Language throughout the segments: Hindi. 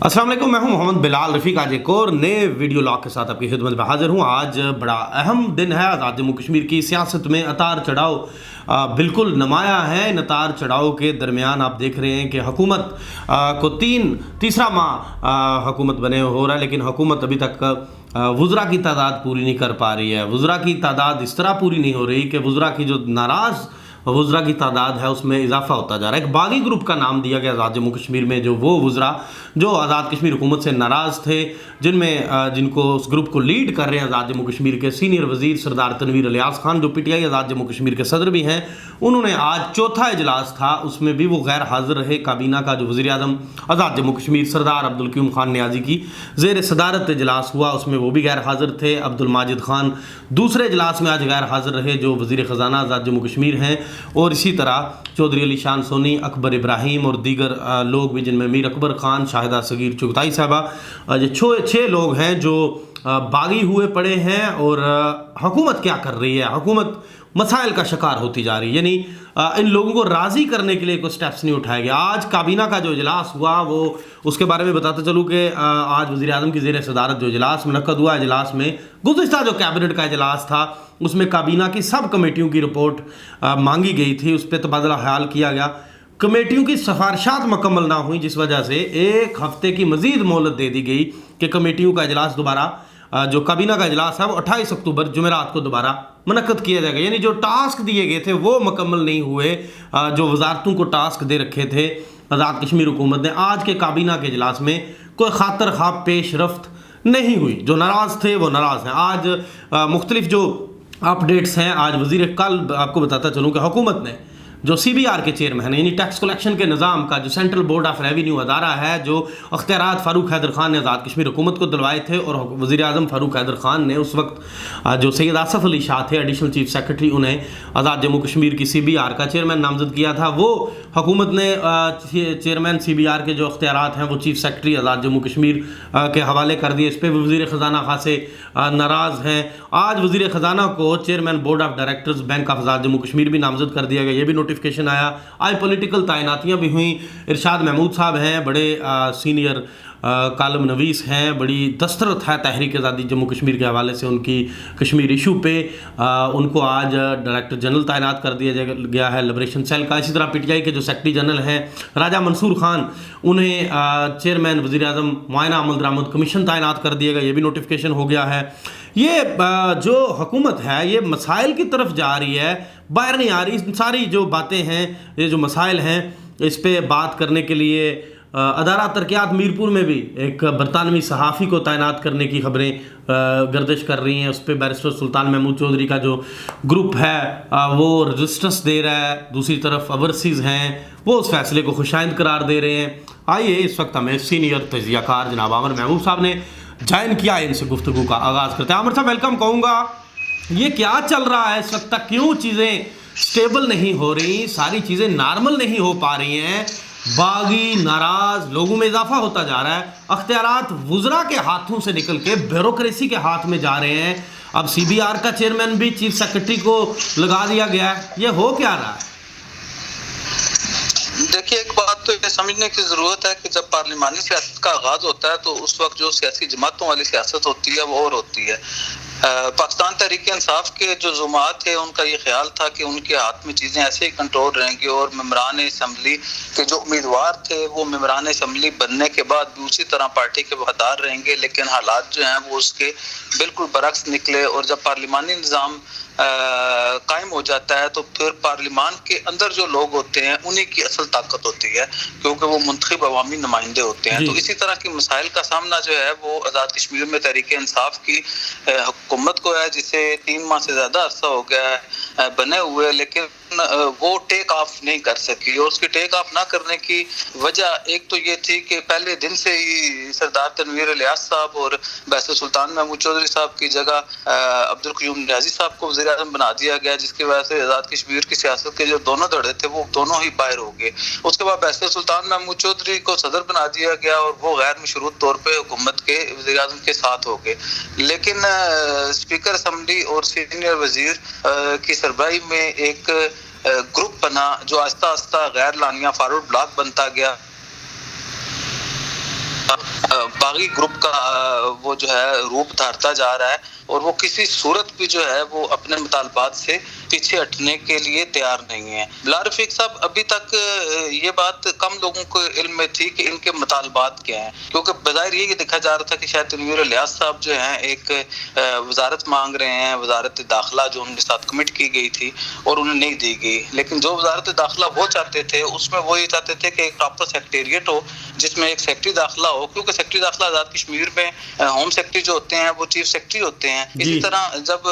अस्सलाम वालेकुम, मैं हूं मोहम्मद बिलाल रफ़ीक। आज एक और नए वीडियो लॉग के साथ आपकी खिदमत में हाजिर हूं। आज बड़ा अहम दिन है। आज़ाद जम्मू कश्मीर की सियासत में उतार चढ़ाव बिल्कुल नुमाया है। इन उतार चढ़ाव के दरमियान आप देख रहे हैं कि हुकूमत को तीसरा माह हुकूमत बने हो रहा है, लेकिन हुकूमत अभी तक वुज़रा की तादाद पूरी नहीं कर पा रही है। वुज़रा की तादाद इस तरह पूरी नहीं हो रही कि वुज़रा की जो नाराज़ वुज़रा की तादाद है उसमें इजाफा होता जा रहा है। एक बागी ग्रुप का नाम दिया गया आज़ाद जम्मू कश्मीर में, जो वो वुज़रा जो आज़ाद कश्मीर हुकूमत से नाराज़ थे, जिनको उस ग्रुप को लीड कर रहे हैं आज़ाद जम्मू कश्मीर के सीनियर वज़ीर सरदार तनवीर इलियास खान, जो PTI आज़ाद जम्मू कश्मीर के सदर भी हैं। उन्होंने आज चौथा इजलास था, उसमें भी वो गैर हाजिर रहे। काबीना का जो वज़ीर आज़म आज़ाद जम्मू कश्मीर सरदार अब्दुल क़य्यूम खान नियाज़ी की ज़ेर सदारत इजलास हुआ, उसमें वो भी गैर हाजिर थे। अब्दुल माजिद खान दूसरे इजलास में आज गैर हाजिर रहे, जो वज़ीर ख़जाना आज़ाद जम्मू कश्मीर हैं। और इसी तरह चौधरी अली शान सोनी, अकबर इब्राहिम और दीगर लोग भी, जिनमें मीर अकबर खान, शाहिदा सगीर चुगताई साहबा, ये छः लोग हैं जो बागी हुए पड़े हैं। और हुकूमत क्या कर रही है? हुकूमत मसाइल का शिकार होती जा रही है, यानी इन लोगों को राज़ी करने के लिए कोई स्टेप्स नहीं उठाए गए। आज काबीना का जो इजलास हुआ, वो उसके बारे में बताते चलूँ कि आज वज़ीर आज़म की ज़ेर सदारत जो इजलास मुनक्कद हुआ, इजलास में गुज़िश्ता जो कैबिनेट का इजलास था उसमें काबीना की सब कमेटियों की रिपोर्ट मांगी गई थी, उस पर तबादला ख्याल किया गया। कमेटियों की सिफारिशात मुकम्मल ना हुई, जिस वजह से एक हफ्ते की मज़ीद मोहलत दे दी गई कि कमेटियों का इजलास दोबारा, जो काबीना का इजलास है वो 28 अक्टूबर जुमेरात को दोबारा मुनक्कद किया जाएगा। यानी जो टास्क दिए गए थे वो मुकम्मल नहीं हुए, जो वजारतों को टास्क दे रखे थे आज़ाद कश्मीर हुकूमत ने। आज के काबीना के इजलास में कोई खातर ख्वाह पेश रफ्त नहीं हुई। जो नाराज़ थे वो नाराज़ हैं। आज मुख्तलिफ जो अपडेट्स हैं, आज कल आपको बताता चलूँ कि हुकूमत ने जो CBR के चेयरमैन, यानी टैक्स कलेक्शन के निज़ाम का जो सेंट्रल बोर्ड ऑफ रेवेन्यू अदारा है, जो अख्तियारात फ़ारूक हैदर खान ने आज़ाद कश्मीर हुकूमत को दिलवाए थे, और वज़ीर आज़म फ़ारूक हैदर खान ने उस वक्त जो सैयद आसफ़ अली शाह थे एडिशनल चीफ सेक्रेटरी, उन्हें आज़ाद जम्मू कश्मीर की CBR का चेयरमैन नामजद किया था। वो हुकूमत ने चेयरमैन CBR के जो अख्तियारात हैं वो चीफ सेक्रेटरी आज़ाद जम्मू कश्मीर के हवाले कर दिए। इस पर वज़ीर ख़जाना खासे नाराज़ हैं। आज वज़ीर ख़जाना को chairman board of directors bank of Azad Jammu Kashmir भी नामजद कर दिया गया, ये भी नोटिफिकेशन आया। आज पॉलिटिकल तैनातियाँ भी हुई। इरशाद महमूद साहब हैं, बड़े सीनियर कालम नवीस हैं, बड़ी दस्तरत है तहरीक आज़ादी जम्मू कश्मीर के हवाले से उनकी कश्मीर इशू पे। उनको आज डायरेक्टर जनरल तैनात कर दिया गया है लिबरेशन सेल का। इसी तरह PTI के जो सेक्रेटरी जनरल हैं राजा मंसूर खान, उन्हें चेयरमैन वज़ीर आज़म मुआयना अमल दरामद कमीशन तैनात कर दिया गया, ये भी नोटिफिकेशन हो गया है। ये जो हुकूमत है ये मसाइल की तरफ जा रही है, बाहर नहीं आ रही। सारी जो बातें हैं, ये जो मसाइल हैं, इस पे बात करने के लिए अदारा तरक्यात मीरपुर में भी एक बरतानवी सहाफ़ी को तैनात करने की खबरें गर्दिश कर रही हैं। उस पर बैरिस्टर सुल्तान महमूद चौधरी का जो ग्रुप है वो रजिस्टर्स दे रहा है। दूसरी तरफ ओवरसीज़ हैं, वो उस फैसले को खुशाइंद करार दे रहे हैं। आइए इस वक्त हमें सीनियर तजियाकार जनाब आमिर महमूद साहब ने ज्वाइन किया, इनसे गुफ्तगू का आगाज़ करते हैं। आमिर साहब वेलकम कहूँगा। ये क्या चल रहा है इस वक्त तक? क्यों चीज़ें स्टेबल नहीं हो रही? सारी चीज़ें नॉर्मल नहीं हो पा रही हैं। बागी नाराज़ लोगों में इजाफा होता जा रहा है। अख्तियारात वुज़रा के हाथों से निकल के ब्यूरोक्रेसी के हाथ में जा रहे हैं। अब CBR का चेयरमैन भी चीफ सेक्रेटरी को लगा दिया गया है। ये हो क्या रहा है? देखिए, एक बात तो ये समझने की ज़रूरत है कि जब पार्लिमानी सियासत का आगाज़ होता है तो उस वक्त जो सियासी जमातों वाली सियासत होती है वो और होती है। पाकिस्तान तहरीक इंसाफ के जो जुमात थे उनका ये ख्याल था कि उनके हाथ में चीज़ें ऐसे ही कंट्रोल रहेंगी और मेंबरान असम्बली के जो उम्मीदवार थे वो मेंबरान असम्बली बनने के बाद भी उसी तरह पार्टी के वफादार रहेंगे। लेकिन हालात जो हैं वो उसके बिल्कुल बरक्स निकले, और जब पार्लिमानी निज़ाम कायम हो जाता है तो फिर पार्लिमान के अंदर जो लोग होते हैं उन्हीं की असल ताकत होती है, क्योंकि वो मुंतखब अवामी नुमाइंदे होते हैं। तो इसी तरह की मसाइल का सामना जो है वो आज़ाद कश्मीर में तहरीक इंसाफ की हुकूमत को है, जिसे 3 माह से ज़्यादा अरसा हो गया है बने हुए, लेकिन वो टेक ऑफ नहीं कर सकी। और उसकी टेक ऑफ ना करने की वजह एक तो ये थी कि पहले दिन से ही सरदार तनवीर इलियास साहब और बैरिस्टर सुल्तान महमूद चौधरी साहब की जगह अब्दुल क़य्यूम नियाज़ी साहब को वज़ीर आज़म बना दिया गया, जिसकी वजह से आज़ाद कश्मीर की सियासत के जो दोनों धड़े थे वो दोनों ही बाहर हो गए। उसके बाद बैरिस्टर सुल्तान महमूद चौधरी को सदर बना दिया गया और वो गैर मशरूत तौर पर हुकूमत के वज़ीर आज़म के साथ हो गए। लेकिन स्पीकर असम्बली और सीनियर वज़ीर की सरबराही में एक ग्रुप बना जो आस्ता आस्ता गैर लानिया फारूक ब्लॉक बनता गया। बागी ग्रुप का वो जो है रूप धारता जा रहा है और वो किसी सूरत भी जो है वो अपने मुतालबात से पीछे हटने के लिए तैयार नहीं है। बिलाल रफीक साहब अभी तक ये बात कम लोगों को इल्म में थी कि इनके मुतालबात क्या हैं, क्योंकि बज़ाहिर ये देखा जा रहा था कि शायद तनवीर इलियास साहब जो हैं एक वजारत मांग रहे हैं, वजारत दाखिला जो उनके साथ कमिट की गई थी और उन्हें नहीं दी गई। लेकिन जो वजारत दाखिला वो चाहते थे उसमें वो ये चाहते थे कि एक प्रॉपर सेक्रेटेरिएट हो जिसमें एक सेक्रेटरी दाखिला हो, क्योंकि सेक्रेटरी दाखिला आज़ाद कश्मीर में होम सेक्रेटरी जो होते हैं वो चीफ सेक्रेटरी होते हैं। इसी तरह जब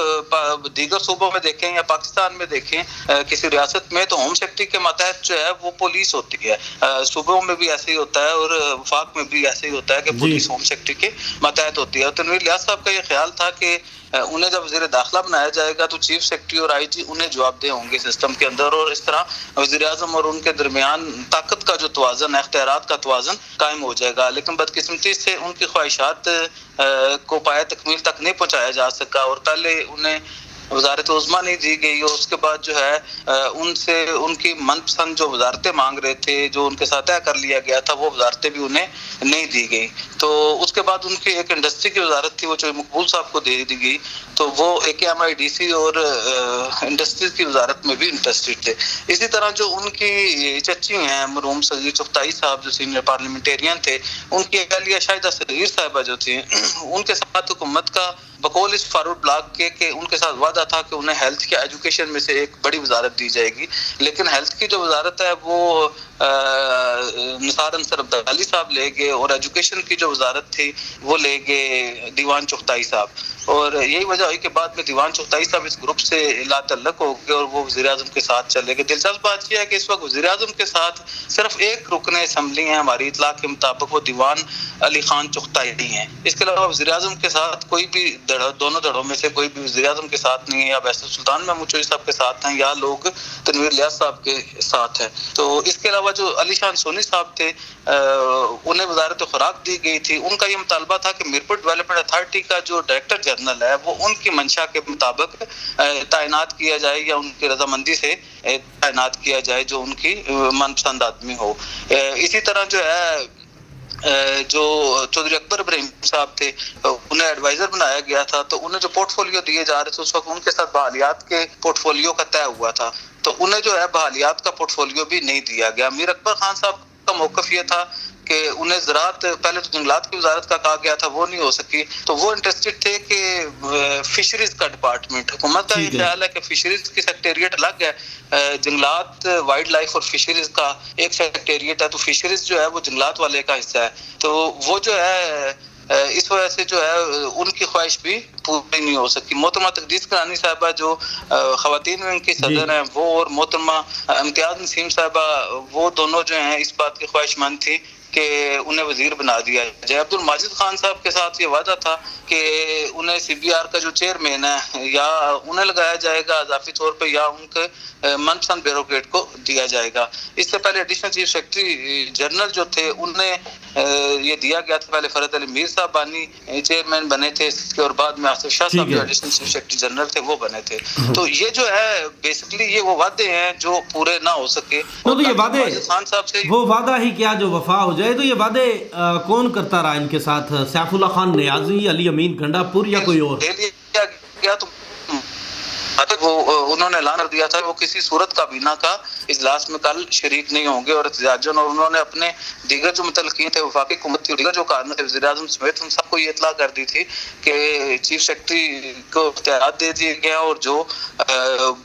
दीगर सूबों में देखें या पाकिस्तान में देखें किसी रियासत में तो होम सेक्रेटरी के मातहत जो है वो पुलिस होती है। सूबों में भी ऐसे ही होता है और वफाक में भी ऐसे ही होता है कि पुलिस होम सेक्रेटरी के मातहत होती है। तनवीर इलियास साहब का ये ख्याल था कि उन्हें जब वज़ीर दाखिला बनाया जाएगा तो चीफ सेक्रेटरी और आईजी उन्हें जवाबदेह होंगे सिस्टम के अंदर, और इस तरह वज़ीर आज़म और उनके दरमियान ताकत का जो तवाज़न है, इख्तियारात का तवाज़न कायम हो जाएगा। लेकिन बदकिस्मती से उनकी ख्वाहिशात को पाया तकमील तक नहीं पहुँचाया जा सका और पहले उन्हें वजारत उज़्मा नहीं दी गई और उसके बाद जो है उनसे उनकी मनपसंद जो वजारतें मांग रहे थे, जो उनके साथ तय कर लिया गया था, वो वजारतें भी उन्हें नहीं दी गई। तो उसके बाद उनकी एक इंडस्ट्री की वजारत थी वो जो मकबूल साहब को दे दी गई, तो वो AKMIDC और इंडस्ट्रीज की वजारत में भी इंटरेस्टेड थे। इसी तरह जो उनकी चची हैं मरहूम सगीर चुगताई साहब जो सीनियर पार्लियामेंटेरियन थे, उनकी अहलिया शाहिदा सगीर साहिबा जो थी उनके साथ हुकूमत का बकौल इस फारूक ब्लॉक के उनके साथ वादा था कि उन्हें हेल्थ के एजुकेशन में से एक बड़ी वजारत दी जाएगी। लेकिन हेल्थ की जो वजारत है वो निसार अंसर अब्दाली साहब ले गए और एजुकेशन की जो वजारत थी वो ले गए दीवान चुगताई साहब, और यही वजह हुई कि बाद में दीवान चुगताई साहब इस ग्रुप से लातल्लक हो गए और वो वज़ीर आज़म के साथ चले गए। दिलचस्प बात यह है कि इस वक्त वज़ीर आज़म के साथ सिर्फ एक रुकन असम्बली है हमारी इतला के मुताबिक, वो दीवान अली खान चुगताई हैं। इसके अलावा वज़ीर आज़म के साथ कोई भी दोनों धड़ों में से कोई भी वज़ीर आज़म के साथ नहीं है, या वैसे सुल्तान महमूद चौधरी साहब के साथ हैं या लोग तनवीर इलियास साहब के साथ हैं। तो इसके अलावा जो अली शान सोनी साहब थे उन्हें वजारत खुराक दी गई थी। उनका ये मुतालबा था कि मीरपुर डेवलपमेंट अथॉरिटी का जो डायरेक्टर जनरल है वो उनकी मंशा के मुताबिक तैनात किया जाए या उनकी रजामंदी से तैनात किया जाए जो उनकी मनपसंद आदमी हो। इसी तरह जो है जो चौधरी अकबर इब्राहिम साहब थे उन्हें एडवाइजर बनाया गया था, तो उन्हें जो पोर्टफोलियो दिए जा रहे थे उस वक्त उनके साथ बहालियात के पोर्टफोलियो का तय हुआ था, तो उन्हें जो है बहालियात का पोर्टफोलियो भी नहीं दिया गया। मीर अकबर खान साहब का मौकफ ये था कि उन्हें ज़राअत पहले तो जंगलात की वजारत का कहा गया था, वो नहीं हो सकी, तो वो इंटरेस्टेड थे कि फिशरीज का डिपार्टमेंट, हुकूमत का ये ख्याल है कि फिशरीज की सेक्रेटेरिएट अलग है, जंगलात वाइल्ड लाइफ और फिशरीज का एक सेक्रेटेरिएट है, तो फिशरीज जो है वो जंगलात वाले का हिस्सा है। तो वो जो है इस वजह से जो है उनकी ख्वाहिश भी पूरी नहीं हो सकी। मोहतरमा तकदीस करानी साहिबा जो खवातीन विंग की सदर हैं वो और मोहतरमा इम्तियाज नसीम साहिबा वो दोनों जो हैं इस बात की ख्वाहिशमंद थी कि उन्हें वजीर बना दिया जाए। अब्दुल माजिद खान साहब के साथ ये वादा था कि उन्हें CBR का जो चेयरमैन है या उन्हें लगाया जाएगा इजाफी तौर पे या उनके मनपसंद ब्यूरोक्रेट को दिया जाएगा। इससे पहले एडिशनल चीफ सेक्रेटरी जनरल जो थे उन्हें ये दिया गया था, पहले फरहत अली मीर साहब बानी चेयरमैन बने थे इसके, और बाद में आसिफ शाह साहब जो एडिशनल चीफ सेक्रेटरी जनरल थे वो बने थे। तो ये जो है बेसिकली ये वो वादे हैं जो पूरे ना हो सके। तो ये वादे खान साहब से वो वादा ही क्या जो वफा हो जाए, तो ये वादे कौन करता रहा इनके साथ? सैफुल्ला खान नियाजी, अली अमीन गंडापुर या कोई और? क्या तो वो उन्होंने ऐलान कर दिया था वो किसी सूरत काबीना का इजलास में कल शरीक नहीं होंगे और एहतजाजन, और उन्होंने अपने दीगर जो मुतलकीन थे वफाकी हुकूमत की दीगर जो कानून थे वज़ीर आज़म समेत उन सबको ये इतला कर दी थी कि चीफ सेक्रेटरी को इख्तियारात दे दिए गए और जो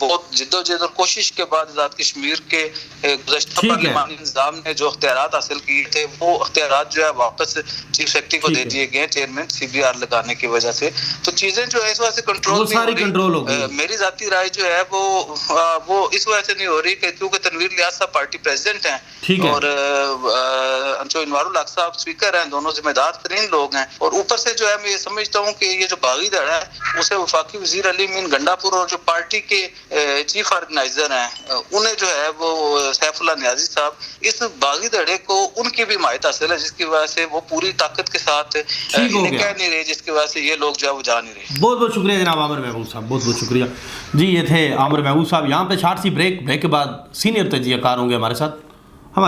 बहुत जिद्दोजहद और कोशिश के बाद आज़ाद कश्मीर के गुज़श्ता पार्लिमानी निज़ाम ने जो इख्तियारात हासिल किए थे वो इख्तियारात जो है वापस चीफ सेक्रेटरी को दे दिए गए चेयरमैन CBR लगाने की वजह से। तो चीजें जो है इस वजह से कंट्रोल हो रही। मेरी जाती राय जो है वो इस वजह से नहीं हो रही क्योंकि तनवीर इलियास साहब पार्टी प्रेसिडेंट हैं और इनवारुल हक साहब स्पीकर हैं, दोनों जिम्मेदार तरीन लोग हैं, और ऊपर से जो है मैं ये समझता हूँ कि ये जो बागी धड़ा है उसे वफाकी वजीर अली अमीन गंडापुर और जो पार्टी के चीफ ऑर्गेनाइजर हैं उन्हें जो है वो सैफुल्ला नियाजी साहब इस बागी धड़े को उनकी भी हिमायत हासिल है जिसकी वजह से वो पूरी ताकत के साथ कह नहीं रहे, जिसकी वजह से ये लोग जो है वो जा नहीं रहे। बहुत बहुत शुक्रिया जनाब आमिर महबूब साहब, बहुत बहुत शुक्रिया जी। ये थे आमिर महबूब साहब। यहाँ पे शॉर्ट सी ब्रेक के बाद सीनियर तजियाकार होंगे हमारे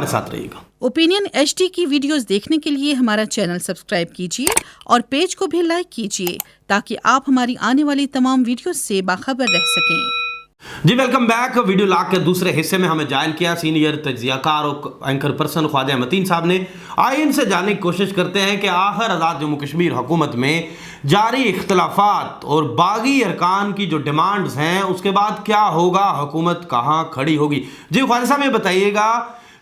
साथ रहिएगा। ओपिनियन HD की वीडियोस देखने के लिए हमारा चैनल सब्सक्राइब कीजिए और पेज को भी लाइक कीजिए ताकि आप हमारी आने वाली तमाम वीडियोस से बाखबर रह सकें। जी वेलकम बैक। वीडियो लॉग के दूसरे हिस्से में हमें ज्वाइन किया सीनियर तज्जियाकार और एंकर पर्सन ख्वाजा मतीन साहब ने। आइए इनसे जानने की कोशिश करते हैं कि आखिर आज़ाद जम्मू कश्मीर हुकूमत में जारी इख्तलाफात और बागी अरकान की जो डिमांड्स हैं उसके बाद क्या होगा, हुकूमत कहाँ खड़ी होगी। जी ख्वाजा साहब ये बताइएगा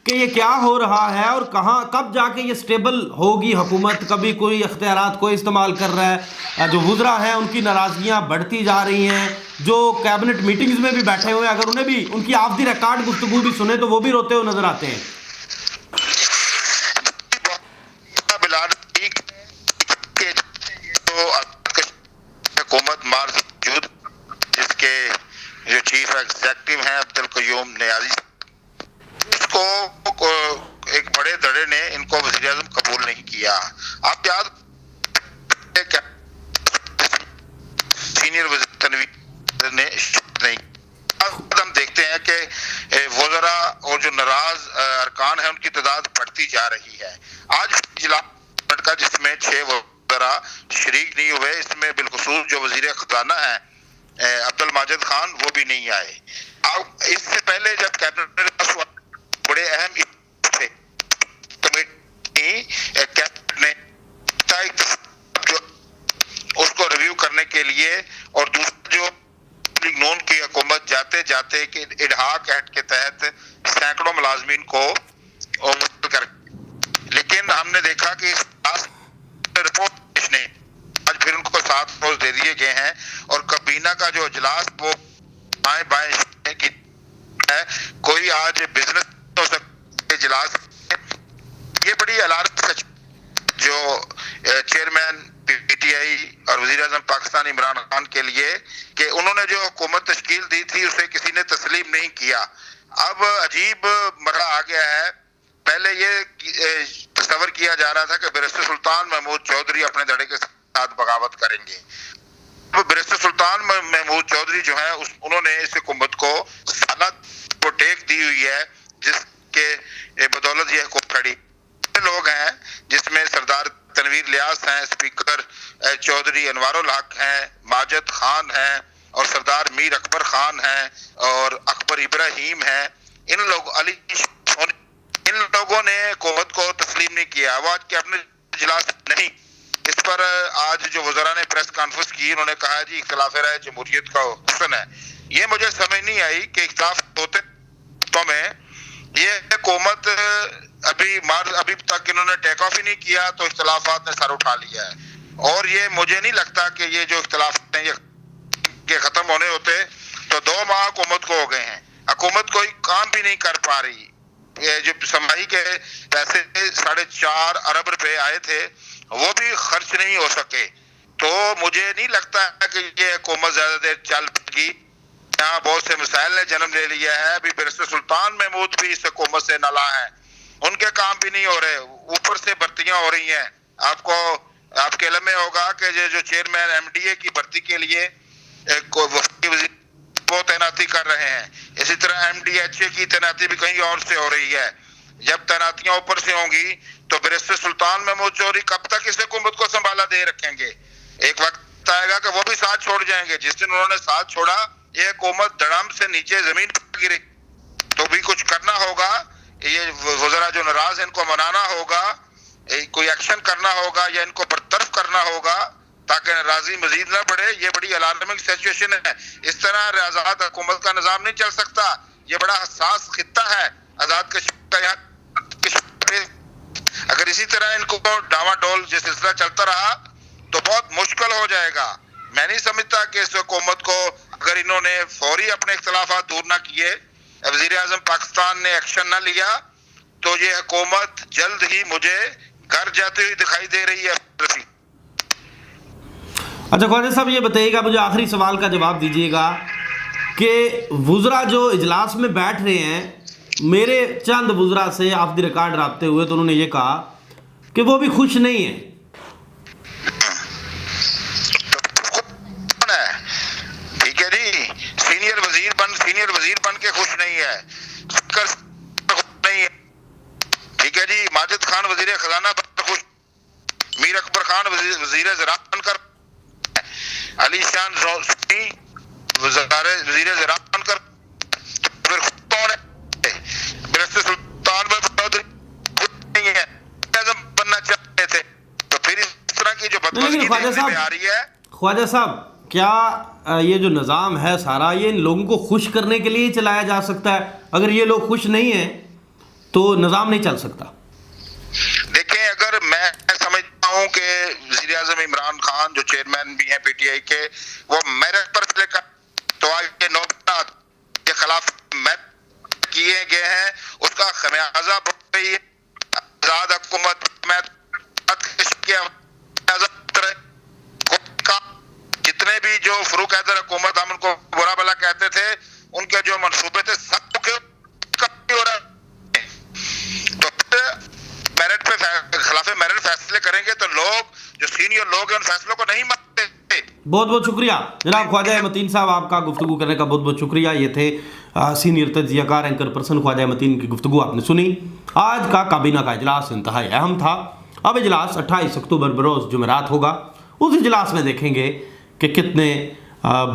कि ये क्या हो रहा है और कहाँ कब जाके ये स्टेबल होगी हुकूमत। कभी कोई इख्तियारात को इस्तेमाल कर रहा है, जो वुज़रा हैं उनकी नाराज़गियाँ बढ़ती जा रही हैं, जो कैबिनेट मीटिंग्स में भी बैठे हुए हैं अगर उन्हें भी उनकी ऑफ द रिकॉर्ड गुफ्तगू भी सुने तो वो भी रोते हुए नजर आते हैं। हुकूमत मौजूद जिसके जो चीफ एग्जीक्यूटिव हैं अब्दुल कयूम नियाज़ी, उसको एक बड़े धड़े ने इनको वज़ीर आज़म कबूल नहीं किया। आप याद सीनियर वज़ीर तनवीर ने नहीं। अब हम देखते हैं कि वज़रा और जो नाराज अरकान है उनकी तादाद बढ़ती जा रही है। आज इजलास का जिसमें 6 वज़रा शरीक नहीं हुए, इसमें बिलखुसूस जो वज़ीर खजाना है अब्दुल माजिद खान वो भी नहीं आए। अब इससे पहले जब कैबिनेट बड़े अहम थे कमेटी ने जो उसको रिव्यू करने के लिए और दूसरा जो नून की हुकूमत जाते जाते कि इडहाक एक्ट के तहत सैकड़ों मुलाजमीन को कर, लेकिन हमने देखा कि रिपोर्ट ने आज फिर उनको 7 रोज दे दिए गए हैं और काबीना का जो इजलास वो बाएं बाएं की है। कोई आज बिजनेस हो सकते इजलास, ये बड़ी अलार्म जो चेयरमैन PTI और वज़ीर आज़म पाकिस्तान इमरान खान के लिए कि उन्होंने जो हुकूमत तश्कील दी थी उसे किसी ने तस्लीम नहीं किया। अब अजीब मरहला आ गया है। पहले ये तस्वर किया जा रहा था कि बैरिस्टर सुल्तान महमूद चौधरी अपने धड़े के साथ बगावत करेंगे। अब बैरिस्टर सुल्तान महमूद चौधरी जो है उन्होंने इस हुकूमत को सालात को टेक दी हुई है, जिसके बदौलत ये हुकूमत खड़ी। लोग हैं जिसमें सरदार तनवीर लियास हैं, स्पीकर चौधरी अनवारुल हक हैं, माजिद खान हैं और सरदार मीर अकबर खान हैं और अकबर इब्राहिम हैं। इन लोगों ने हुकूमत को तस्लीम नहीं किया। वो आज कैबिनेट इजलास नहीं, इस पर आज जो वज़रा ने प्रेस कॉन्फ्रेंस की उन्होंने कहा जी इख्तिलाफ राय जमहूरियत का हुस्न है। ये मुझे समझ नहीं आई कि इख्तिलाफ होते तो में ये हुकूमत अभी तक इन्होंने टेक ऑफ ही नहीं किया तो इख्तिलाफात ने सर उठा लिया है। और ये मुझे नहीं लगता कि ये जो इख्तिलाफ ये खत्म होने होते तो 2 माह हुकूमत को हो गए हैं, हुकूमत कोई काम भी नहीं कर पा रही। ये जो समाई के पैसे 4.5 अरब रुपए आए थे वो भी खर्च नहीं हो सके, तो मुझे नहीं लगता कि ये हुकूमत ज्यादा देर चल पाएगी। यहाँ बहुत से मसाइल ने जन्म ले लिया है। अभी बैरिस्टर सुल्तान महमूद भी इस हुकूमत से नाला है, उनके काम भी नहीं हो रहे, ऊपर से भर्तियां हो रही हैं। आपके इल्म में होगा कि जो चेयरमैन MDA की भर्ती के लिए वो तैनाती कर रहे हैं, इसी तरह MDHA की तैनाती भी कहीं और से हो रही है। जब तैनातियां ऊपर से होंगी तो बैरिस्टर सुल्तान महमूद चौधरी कब तक इस हुकूमत को संभाला दे रखेंगे। एक वक्त आएगा कि वो भी साथ छोड़ जाएंगे। जिस दिन उन्होंने साथ छोड़ा ये हुकूमत धड़ाम से नीचे जमीन पर गिरी, तो भी कुछ करना होगा। ये वज़रा जो नाराज इनको मनाना होगा, कोई एक्शन करना होगा या इनको बरतरफ करना होगा ताकि नाराजगी मजीद ना बढ़े। ये बड़ी अलार्मिंग सिचुएशन है। इस तरह आजाद हुकूमत का निज़ाम नहीं चल सकता। ये बड़ा हसास खित्ता है आजाद कश्मीर का। यहाँ अगर इसी तरह इनको डावाडोल जो सिलसिला चलता रहा तो बहुत मुश्किल हो जाएगा। मैं नहीं समझता कि इस हुकूमत को अगर इन्होंने फौरी अपने इख्तिलाफात दूर ना किए, वज़ीर आज़म पाकिस्तान ने एक्शन ना लिया, तो ये हुकूमत जल्द ही मुझे घर जाती हुई दिखाई दे रही है। अच्छा ख्वाजा साहब ये बताइएगा, मुझे आखिरी सवाल का जवाब दीजिएगा कि वुज़रा जो इजलास में बैठ रहे हैं, मेरे चंद वुज़रा से ऑफ द रिकॉर्ड राब्ते हुए तो उन्होंने ये कहा कि वो भी खुश नहीं है। ठीक है जी, सीनियर वजीर बन के खुश नहीं है, नहीं है। ठीक ठीक है जी। माजिद खान वजीर खजाना खुश, मीर अकबर खान वजीर ज़राअत बनकर, अली शान सोनी वजीर ज़राअत बनकर, फिर कौन है? बैरिस्टर सुल्तान नहीं है, बनना चाहते थे। तो फिर इस तरह की जो बदमाशी देखने में आ रही है। ख्वाजा साहब, क्या ये जो निज़ाम है सारा, ये इन लोगों को खुश करने के लिए चलाया जा सकता है? अगर ये लोग खुश नहीं हैं तो निज़ाम नहीं चल सकता। देखें, अगर मैं समझता हूं कि वज़ीर आज़म इमरान खान जो चेयरमैन भी हैं पीटीआई के, वो मेरिट पर लेकर तो आज के नौबत के खिलाफ किए गए हैं, उसका खमियाजा आजाद हुकूमत में जितने भी जो फरूक हैदर हुकूमत, हम उनको बुरा भला कहते थे, उनके जो मंसूबे थे सब हो रहा है। तो मेरिट पे खिलाफ मेरिट फैसले करेंगे तो लोग जो सीनियर लोग हैं उन फैसलों को नहीं मानते। बहुत बहुत शुक्रिया जनाब ख्वाजा मतीन साहब, आपका गुफ्तगू करने का बहुत बहुत शुक्रिया। ये थे सीनियर तज्जियाकार एंकर पर्सन ख्वाजा मतीन की गुफ्तगू आपने सुनी। आज का काबीना का इजलास इंतहाई अहम था। अब इजलास 28 अक्टूबर बरोज़ जुमेरात होगा। उस इजलास में देखेंगे कि कितने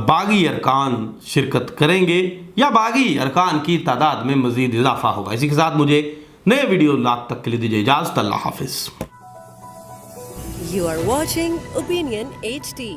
बागी अरकान शिरकत करेंगे या बागी अरकान की तादाद में मज़ीद इजाफा होगा। इसी के साथ मुझे नए वीडियो लाख तक के लिए दीजिए इजाज़त। अल्लाह हाफिज़। You are watching Opinion HD.